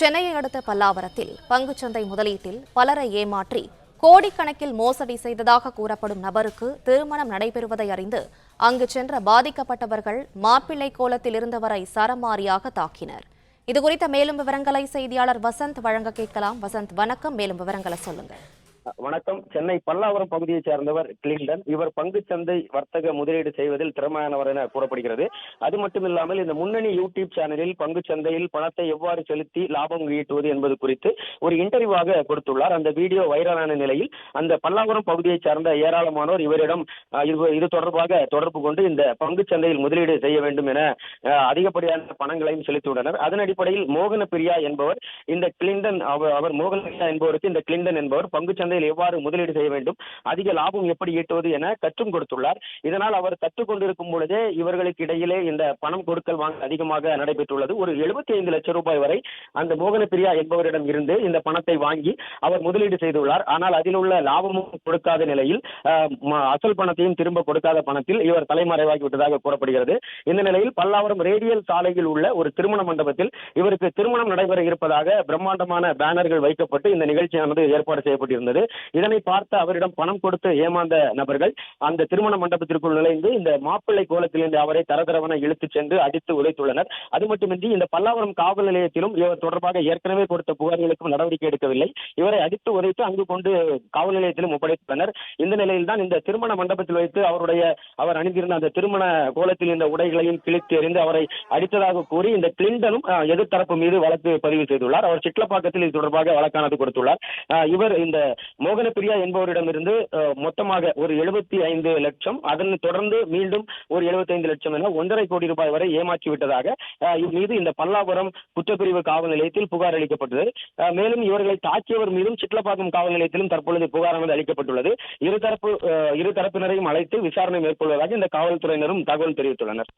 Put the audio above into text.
சென்னையை அடுத்த பல்லாவரத்தில் பங்குச்சந்தை முதலீட்டில் பலரை ஏமாற்றி கோடிக்கணக்கில் மோசடி செய்ததாக கூறப்படும் நபருக்கு திருமணம் நடைபெறுவதை அறிந்து அங்கு சென்ற பாதிக்கப்பட்டவர்கள் மாப்பிள்ளை கோலத்தில் இருந்தவரை சரமாரியாக தாக்கினர். இதுகுறித்த மேலும் விவரங்களை செய்தியாளர் வசந்த் வழங்க கேட்கலாம். வசந்த், வணக்கம். மேலும் விவரங்களை சொல்லுங்க. வணக்கம். சென்னை பல்லாவரம் பகுதியைச் சேர்ந்தவர் கிளின்டன். இவர் பங்குச்சந்தை வர்த்தக முதலீடு செய்வதில் திறமையானவர் என கூறப்படுகிறது. அது மட்டுமில்லாமல் இந்த முன்னணி யூடியூப் சேனலில் பங்குச்சந்தையில் பணத்தை எவ்வாறு செலுத்தி லாபம் ஈட்டுவது என்பது குறித்து ஒரு இன்டர்வியூவாக கொடுத்துள்ளார். அந்த வீடியோ வைரலான நிலையில் அந்த பல்லாவரம் பகுதியைச் சேர்ந்த ஏராளமானோர் இவரிடம் இது தொடர்பாக தொடர்பு கொண்டு இந்த பங்குச்சந்தையில் முதலீடு செய்ய வேண்டும் என அதிகப்படியான பணங்களையும் செலுத்தியுள்ளனர். அதன் அடிப்படையில் மோகன பிரியா என்பவர் இந்த கிளின்டன் அவர் மோகன பிரியா என்பவருக்கு இந்த கிளின்டன் என்பவர் பங்குச்சந்தை எவ்வாறு முதலீடு செய்ய வேண்டும், அதிக லாபம் எப்படி ஈட்டுவது என கற்றும் கொடுத்துள்ளார். இதனால் அவர் கற்றுக்கொண்டிருக்கும் பொழுதே இவர்களுக்கு இடையிலே இந்த பணம் கொடுக்கல் வாங்க அதிகமாக நடைபெற்றுள்ளது. ஒரு 75 லட்சம் ரூபாய் வரை அந்த மோகன பிரியா என்பவரிடம் இருந்து இந்த பணத்தை வாங்கி அவர் முதலீடு செய்துள்ளார். ஆனால் அதில் உள்ள லாபமும் கொடுக்காத நிலையில் அசல் பணத்தையும் திரும்ப கொடுக்காத பணத்தில் இவர் தலைமறைவாகி விட்டதாக கூறப்படுகிறது. இந்த நிலையில் பல்லாவரம் ரேடியல் சாலையில் உள்ள ஒரு திருமண மண்டபத்தில் இவருக்கு திருமணம் நடைபெற இருப்பதாக பிரம்மாண்டமான பேனர்கள் வைக்கப்பட்டு இந்த நிகழ்ச்சியானது ஏற்பாடு செய்யப்பட்டிருந்தது. இதனை பார்த்து அவரிடம் பணம் கொடுத்து ஏமாந்த நபர்கள் அந்த திருமண மண்டபத்திற்குள் நுழைந்து இந்த மாப்பிள்ளை கோலத்திலிருந்து அவரை தரதரவென இழுத்துச் சென்று அடித்து உதைத்துள்ளனர். அது மட்டுமின்றி இந்த பல்லாவரம் காவல் நிலையத்திலும் இவர் தொடர்பாக ஏற்கனவே கொடுத்த புகார்களுக்கும் நடவடிக்கை எடுக்கவில்லை. இவரை அடித்து உதைத்து அங்கு கொண்டு காவல் நிலையத்திலும் ஒப்படைத்தனர். இந்த நிலையில் தான் இந்த திருமண மண்டபத்தில் வைத்து அவர் அணிந்திருந்த அந்த திருமண கோலத்தில் இந்த உடைகளையும் கிழித்து எறிந்து அவரை அடித்ததாக கூறி இந்த கிளின்டனும் எதிர்த்தரப்பு மீது வழக்கு பதிவு செய்துள்ளார். அவர் சிட்லப்பாக்கத்தில் இது தொடர்பாக வழக்கானது கொடுத்துள்ளார். இவர் இந்த மோகன பிரியா என்பவரிடமிருந்து மொத்தமாக ஒரு 75 லட்சம், அதனை தொடர்ந்து மீண்டும் ஒரு 75 லட்சம் என 1.5 கோடி ரூபாய் வரை ஏமாற்றி விட்டதாக மீது இந்த பல்லாவரம் குற்றப்பிரிவு காவல் நிலையத்தில் புகார் அளிக்கப்பட்டது. மேலும் இவர்களை தாக்கியவர் மீதும் சிட்லப்பாக்கம் காவல் நிலையத்திலும் தற்பொழுது புகாரானது அளிக்கப்பட்டுள்ளது. இரு தரப்பினரையும் அழைத்து விசாரணை மேற்கொள்வதாக இந்த காவல்துறையினரும் தகவல் தெரிவித்துள்ளனர்.